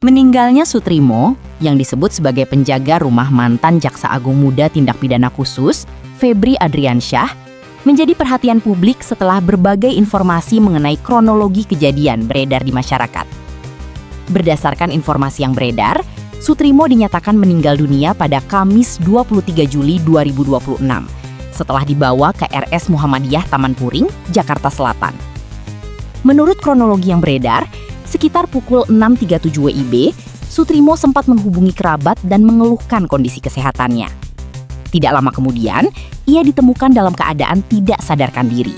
Meninggalnya Sutrimo, yang disebut sebagai penjaga rumah mantan Jaksa Agung Muda Tindak Pidana Khusus, Febri Adriansyah, menjadi perhatian publik setelah berbagai informasi mengenai kronologi kejadian beredar di masyarakat. Berdasarkan informasi yang beredar, Sutrimo dinyatakan meninggal dunia pada Kamis 23 Juli 2026 setelah dibawa ke RS Muhammadiyah Taman Puring, Jakarta Selatan. Menurut kronologi yang beredar, sekitar pukul 6.37 WIB, Sutrimo sempat menghubungi kerabat dan mengeluhkan kondisi kesehatannya. Tidak lama kemudian, ia ditemukan dalam keadaan tidak sadarkan diri.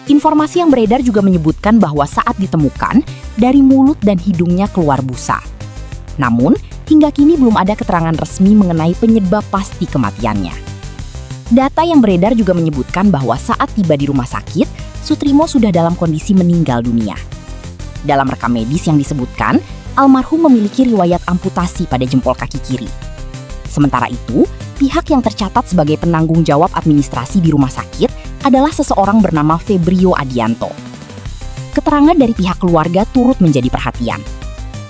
Informasi yang beredar juga menyebutkan bahwa saat ditemukan, dari mulut dan hidungnya keluar busa. Namun, hingga kini belum ada keterangan resmi mengenai penyebab pasti kematiannya. Data yang beredar juga menyebutkan bahwa saat tiba di rumah sakit, Sutrimo sudah dalam kondisi meninggal dunia. Dalam rekam medis yang disebutkan, almarhum memiliki riwayat amputasi pada jempol kaki kiri. Sementara itu, pihak yang tercatat sebagai penanggung jawab administrasi di rumah sakit adalah seseorang bernama Febrio Adianto. Keterangan dari pihak keluarga turut menjadi perhatian.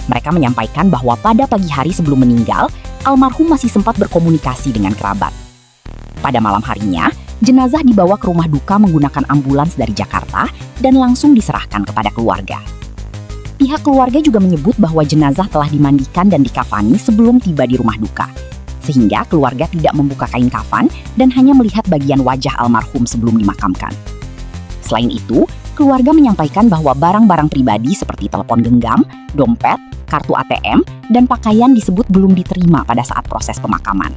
Mereka menyampaikan bahwa pada pagi hari sebelum meninggal, almarhum masih sempat berkomunikasi dengan kerabat. Pada malam harinya, jenazah dibawa ke rumah duka menggunakan ambulans dari Jakarta dan langsung diserahkan kepada keluarga. Pihak keluarga juga menyebut bahwa jenazah telah dimandikan dan dikafani sebelum tiba di rumah duka, sehingga keluarga tidak membuka kain kafan dan hanya melihat bagian wajah almarhum sebelum dimakamkan. Selain itu, keluarga menyampaikan bahwa barang-barang pribadi seperti telepon genggam, dompet, kartu ATM, dan pakaian disebut belum diterima pada saat proses pemakaman.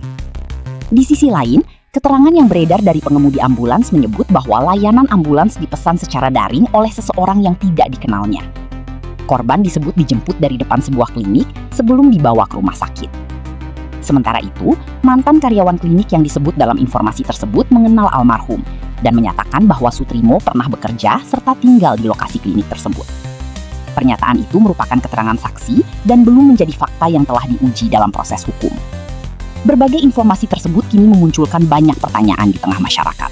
Di sisi lain, keterangan yang beredar dari pengemudi ambulans menyebut bahwa layanan ambulans dipesan secara daring oleh seseorang yang tidak dikenalnya. Korban disebut dijemput dari depan sebuah klinik sebelum dibawa ke rumah sakit. Sementara itu, mantan karyawan klinik yang disebut dalam informasi tersebut mengenal almarhum dan menyatakan bahwa Sutrimo pernah bekerja serta tinggal di lokasi klinik tersebut. Pernyataan itu merupakan keterangan saksi dan belum menjadi fakta yang telah diuji dalam proses hukum. Berbagai informasi tersebut kini memunculkan banyak pertanyaan di tengah masyarakat.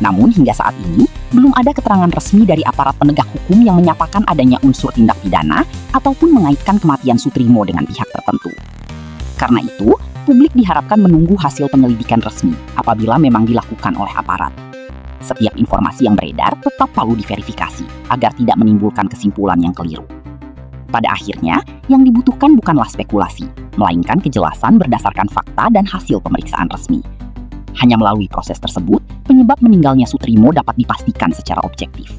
Namun hingga saat ini, belum ada keterangan resmi dari aparat penegak hukum yang menyatakan adanya unsur tindak pidana ataupun mengaitkan kematian Sutrimo dengan pihak tertentu. Karena itu, publik diharapkan menunggu hasil penyelidikan resmi apabila memang dilakukan oleh aparat. Setiap informasi yang beredar tetap perlu diverifikasi agar tidak menimbulkan kesimpulan yang keliru. Pada akhirnya, yang dibutuhkan bukanlah spekulasi, melainkan kejelasan berdasarkan fakta dan hasil pemeriksaan resmi. Hanya melalui proses tersebut, penyebab meninggalnya Sutrimo dapat dipastikan secara objektif.